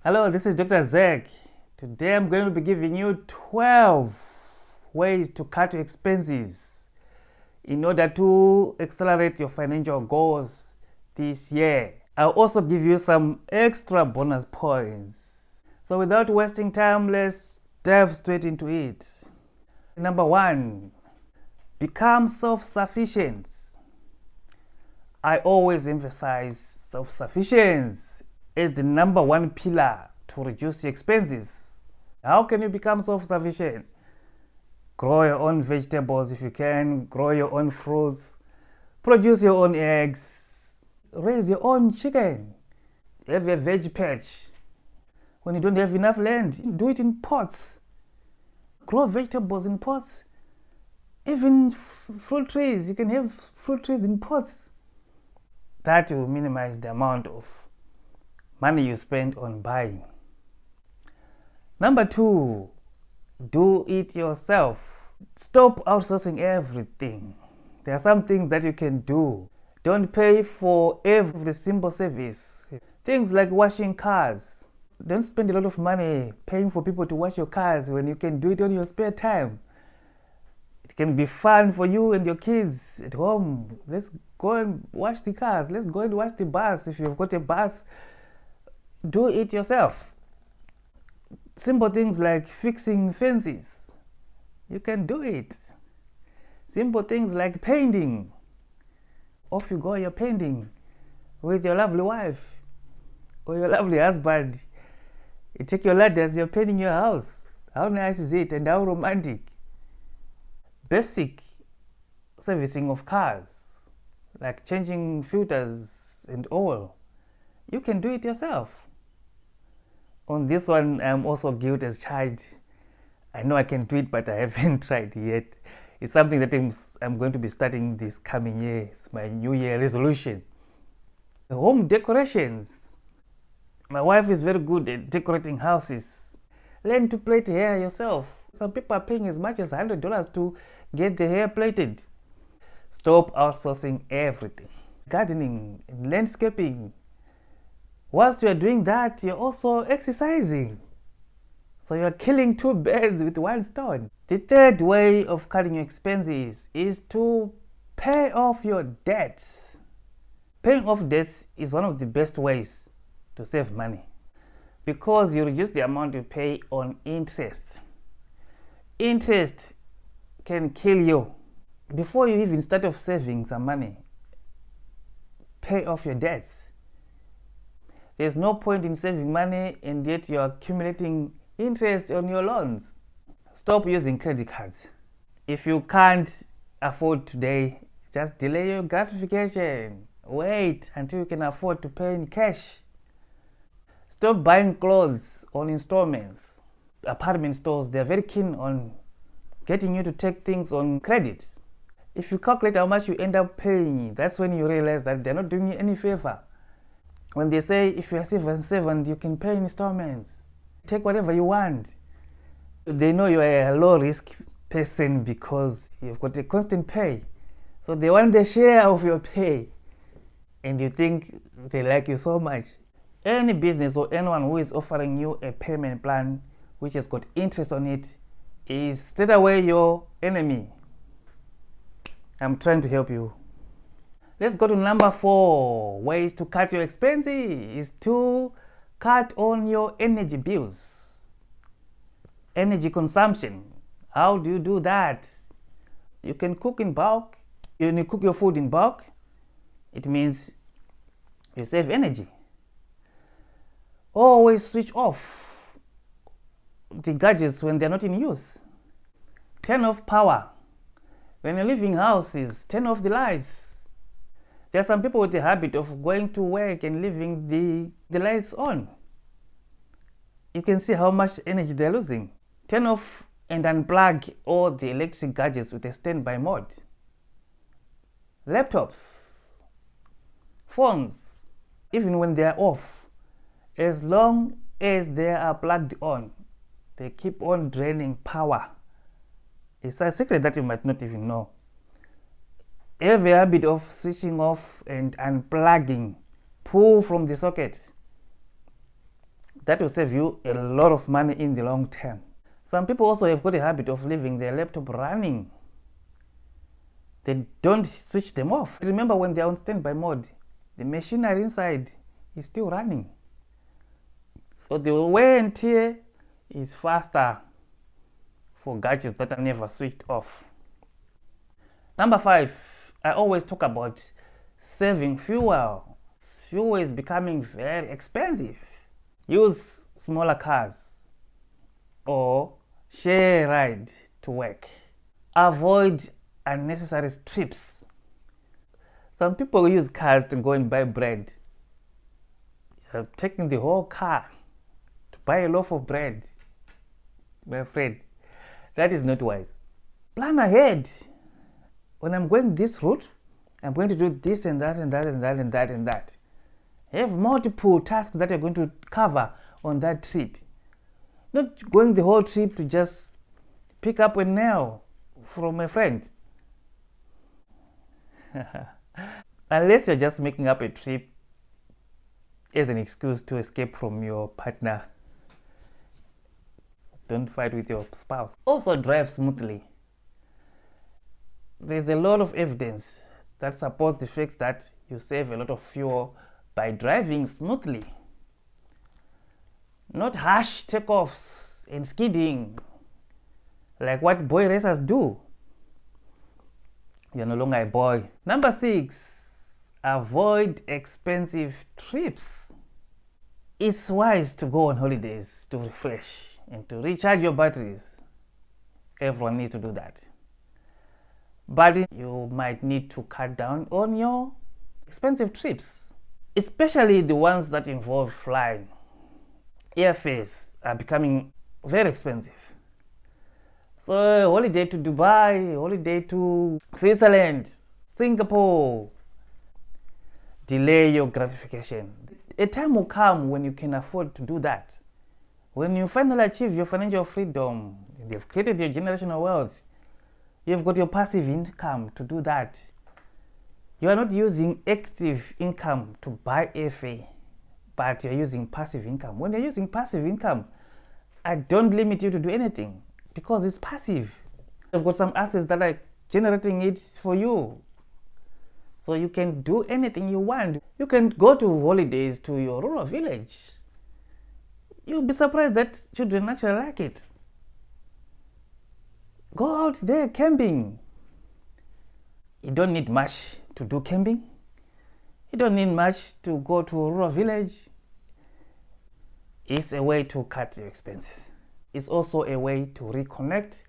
Hello, this is Dr. Zek. Today I'm going to be giving you 12 ways to cut your expenses in order to accelerate your financial goals this year. I'll also give you some extra bonus points. So without wasting time, let's dive straight into it. Number 1, become self-sufficient. I always emphasize self-sufficiency is the number one pillar to reduce your expenses. How can you become self-sufficient? Grow your own vegetables if you can, grow your own fruits, produce your own eggs, raise your own chicken, have a veg patch. When you don't have enough land, do it in pots. Grow vegetables in pots. Even fruit trees, you can have fruit trees in pots. That will minimize the amount of money you spend on buying. Number 2, do it yourself. Stop outsourcing everything. There are some things that you can do. Don't pay for every simple service. Things like washing cars. Don't spend a lot of money paying for people to wash your cars when you can do it on your spare time. It can be fun for you and your kids at home. Let's go and wash the cars. Let's go and wash the bus. If you've got a bus, do it yourself. Simple things like fixing fences, you can do it. Simple things like painting. Off you go, you're painting with your lovely wife or your lovely husband. You take your ladders, you're painting your house. How nice is it and how romantic? Basic servicing of cars, like changing filters and oil, you can do it yourself. On this one, I'm also guilty as charged. I know I can do it, but I haven't tried yet. It's something that I'm going to be starting this coming year. It's my New Year resolution. Home decorations. My wife is very good at decorating houses. Learn to plait hair yourself. Some people are paying as much as $100 to get the hair plaited. Stop outsourcing everything. Gardening and landscaping. Whilst you're doing that, you're also exercising. So you're killing two birds with one stone. The third way of cutting your expenses is to pay off your debts. Paying off debts is one of the best ways to save money because you reduce the amount you pay on interest. Interest can kill you. Before you even start off saving some money, pay off your debts. There's no point in saving money and yet you're accumulating interest on your loans. Stop using credit cards. If you can't afford today, just delay your gratification. Wait until you can afford to pay in cash. Stop buying clothes on installments. Apartment stores, they're very keen on getting you to take things on credit. If you calculate how much you end up paying, that's when you realize that they're not doing you any favor. When they say if you're civil you can pay in installments, take whatever you want. They know you're a low risk person because you've got a constant pay. So they want a share of your pay and you think they like you so much. Any business or anyone who is offering you a payment plan which has got interest on it is straight away your enemy. I'm trying to help you. Let's go to number 4. Ways to cut your expenses is to cut on your energy bills. Energy consumption. How do you do that? You can cook in bulk. When you cook your food in bulk, it means you save energy. Always switch off the gadgets when they're not in use. Turn off power. When you're leaving houses, turn off the lights. There are some people with the habit of going to work and leaving the lights on. You can see how much energy they're losing. Turn off and unplug all the electric gadgets with a standby mode. Laptops, phones, even when they are off, as long as they are plugged on, they keep on draining power. It's a secret that you might not even know. Have a habit of switching off and unplugging. Pull from the socket. That will save you a lot of money in the long term. Some people also have got a habit of leaving their laptop running. They don't switch them off. Remember, when they're on standby mode, the machinery inside is still running. So the wear and tear is faster for gadgets that are never switched off. Number 5, I always talk about saving fuel. Fuel is becoming very expensive. Use smaller cars or share a ride to work. Avoid unnecessary trips. Some people use cars to go and buy bread. You're taking the whole car to buy a loaf of bread. My friend, that is not wise. Plan ahead. When I'm going this route, I'm going to do this and that and that and that and that and that. Have multiple tasks that you're going to cover on that trip. Not going the whole trip to just pick up a nail from a friend. Unless you're just making up a trip as an excuse to escape from your partner. Don't fight with your spouse. Also, drive smoothly. There's a lot of evidence that supports the fact that you save a lot of fuel by driving smoothly. Not harsh takeoffs and skidding like what boy racers do. You're no longer a boy. Number 6, avoid expensive trips. It's wise to go on holidays to refresh and to recharge your batteries. Everyone needs to do that. But you might need to cut down on your expensive trips, especially the ones that involve flying. Airfares are becoming very expensive. So holiday to Dubai, holiday to Switzerland, Singapore. Delay your gratification. A time will come when you can afford to do that. When you finally achieve your financial freedom, you've created your generational wealth, you've got your passive income to do that. You are not using active income to buy airfare, but you're using passive income. When you're using passive income, I don't limit you to do anything because it's passive. You've got some assets that are generating it for you. So you can do anything you want. You can go to holidays to your rural village. You'll be surprised that children actually like it. Go out there camping. You don't need much to do camping. You don't need much to go to a rural village. It's a way to cut your expenses. It's also a way to reconnect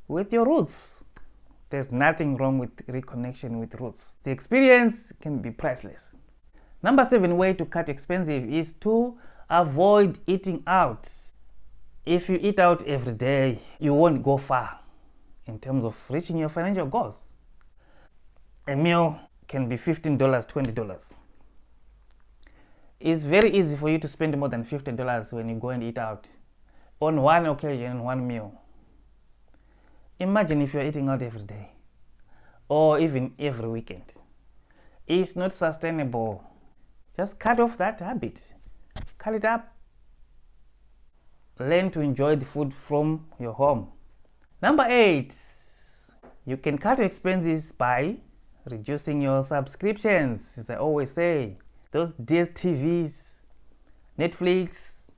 with your roots. There's nothing wrong with reconnection with roots. The experience can be priceless. Number 7 way to cut expensive is to avoid eating out. If you eat out every day, you won't go far in terms of reaching your financial goals. A meal can be $15, $20. It's very easy for you to spend more than $50 when you go and eat out on one occasion, one meal. Imagine if you're eating out every day or even every weekend. It's not sustainable. Just cut off that habit. Cut it up. Learn to enjoy the food from your home. Number 8, you can cut your expenses by reducing your subscriptions. As I always say, those DSTVs, Netflix.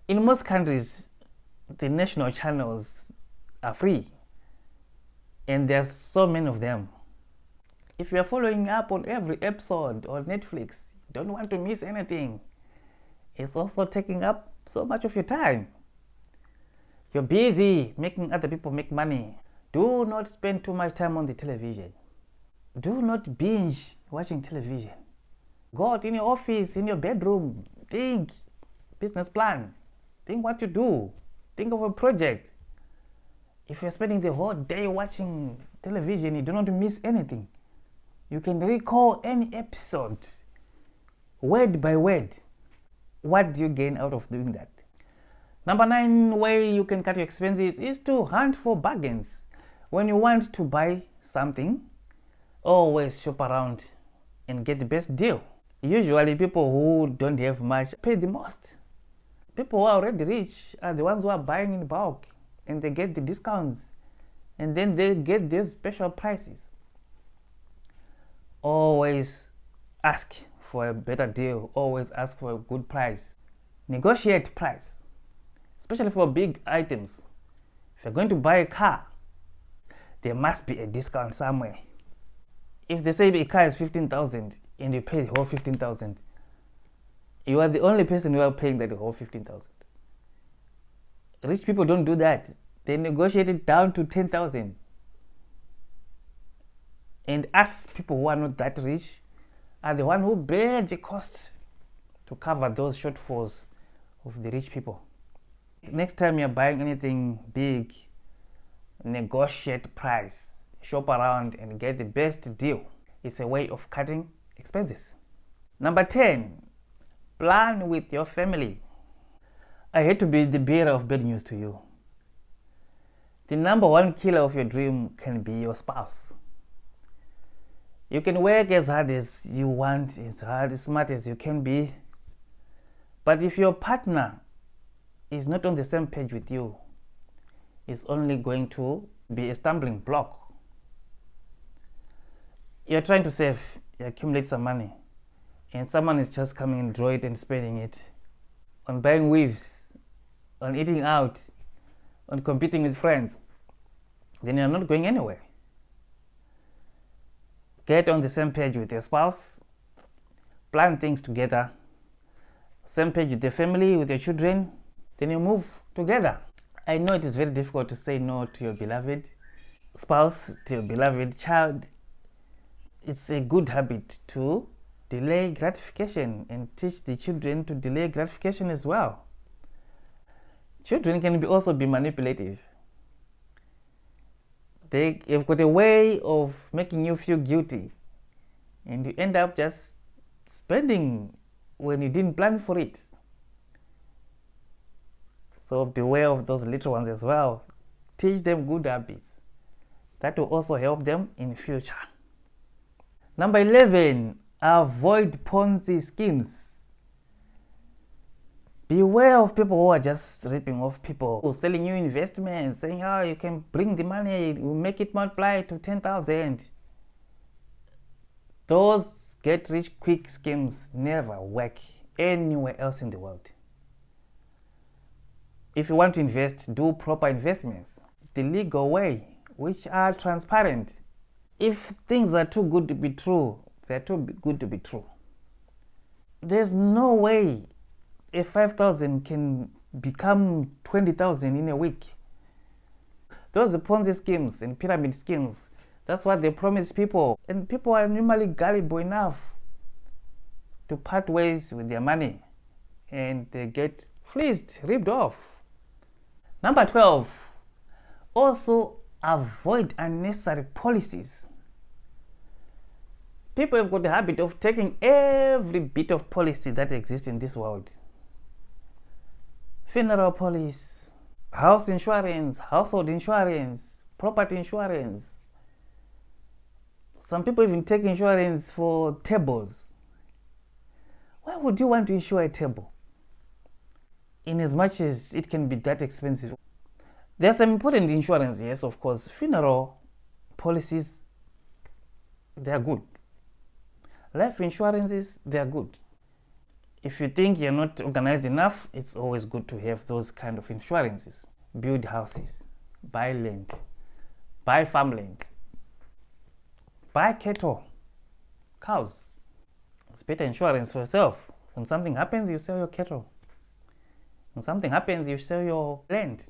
In most countries, the national channels are free. And there's so many of them. If you're following up on every episode on Netflix, you don't want to miss anything. It's also taking up so much of your time. You're busy making other people make money. Do not spend too much time on the television. Do not binge watching television. Go out in your office, in your bedroom. Think business plan. Think what to do. Think of a project. If you're spending the whole day watching television, you do not miss anything. You can recall any episode, word by word. What do you gain out of doing that? Number 9 way you can cut your expenses is to hunt for bargains. When you want to buy something, always shop around and get the best deal. Usually people who don't have much pay the most. People who are already rich are the ones who are buying in bulk and they get the discounts and then they get these special prices. Always ask for a better deal, always ask for a good price. Negotiate price, especially for big items. If you're going to buy a car, there must be a discount somewhere. If they say a car is 15,000 and you pay the whole 15,000, you are the only person who are paying that whole 15,000. Rich people don't do that. They negotiate it down to 10,000. And us people who are not that rich are the one who bear the cost to cover those shortfalls of the rich people. Next time you're buying anything big, negotiate price, shop around and get the best deal. It's a way of cutting expenses. Number 10, plan with your family. I hate to be the bearer of bad news to you. The number one killer of your dream can be your spouse. You can work as hard as you want, as smart as you can be, but if your partner is not on the same page with you, it's only going to be a stumbling block. You're trying to save, you accumulate some money, and someone is just coming and draw it and spending it on buying weaves, on eating out, on competing with friends. Then you're not going anywhere. Get on the same page with your spouse, plan things together, same page with your family, with your children, then you move together. I know it is very difficult to say no to your beloved spouse, to your beloved child. It's a good habit to delay gratification and teach the children to delay gratification as well. Children can also be manipulative. They have got a way of making you feel guilty, and you end up just spending when you didn't plan for it. So beware of those little ones as well. Teach them good habits. That will also help them in future. Number 11, avoid Ponzi schemes. Beware of people who are just ripping off people, who are selling you investments, saying, oh, you can bring the money, we'll make it multiply to 10,000. Those get rich quick schemes never work anywhere else in the world. If you want to invest, do proper investments the legal way, which are transparent. If things are too good to be true, they're too good to be true. There's no way a 5,000 can become 20,000 in a week. Those are Ponzi schemes and pyramid schemes. That's what they promise people. And people are normally gullible enough to part ways with their money. And they get fleeced, ripped off. Number 12, also avoid unnecessary policies. People have got the habit of taking every bit of policy that exists in this world. Funeral policy, house insurance, household insurance, property insurance. Some people even take insurance for tables. Why would you want to insure a table? In as much as it can be that expensive. There are some important insurance, yes, of course. Funeral policies, they are good. Life insurances, they are good. If you think you're not organized enough, it's always good to have those kind of insurances. Build houses, buy land, buy farmland, buy cattle, cows. It's better insurance for yourself. When something happens, you sell your cattle. When something happens, you sell your land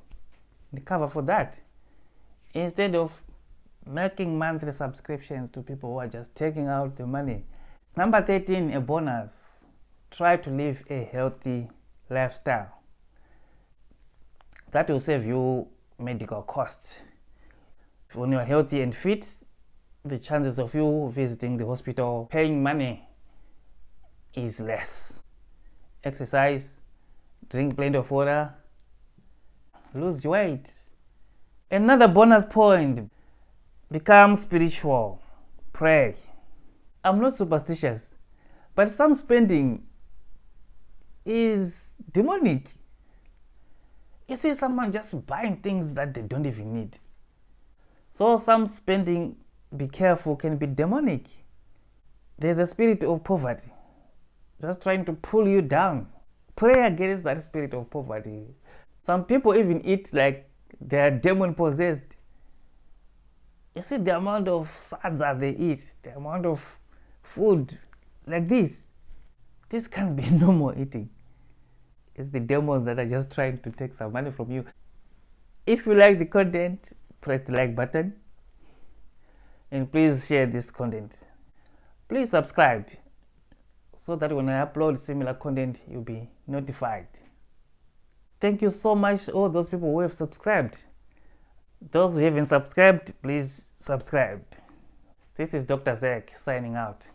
and cover for that. Instead of making monthly subscriptions to people who are just taking out the money. Number 13, a bonus. Try to live a healthy lifestyle. That will save you medical costs. When you are healthy and fit, the chances of you visiting the hospital, paying money, is less. Exercise, drink plenty of water, lose weight. Another bonus point, become spiritual, pray. I'm not superstitious, but some spending is demonic. You see someone just buying things that they don't even need. So some spending, be careful, can be demonic. There's a spirit of poverty just trying to pull you down. Pray against that spirit of poverty. Some people even eat like they are demon possessed. You see the amount of sadza they eat, the amount of food like this. This can't be normal eating. It's the demons that are just trying to take some money from you. If you like the content, press the like button. And please share this content. Please subscribe so that when I upload similar content, you'll be notified. Thank you so much, all those people who have subscribed. Those who haven't subscribed, please subscribe. This is Dr. Zach signing out.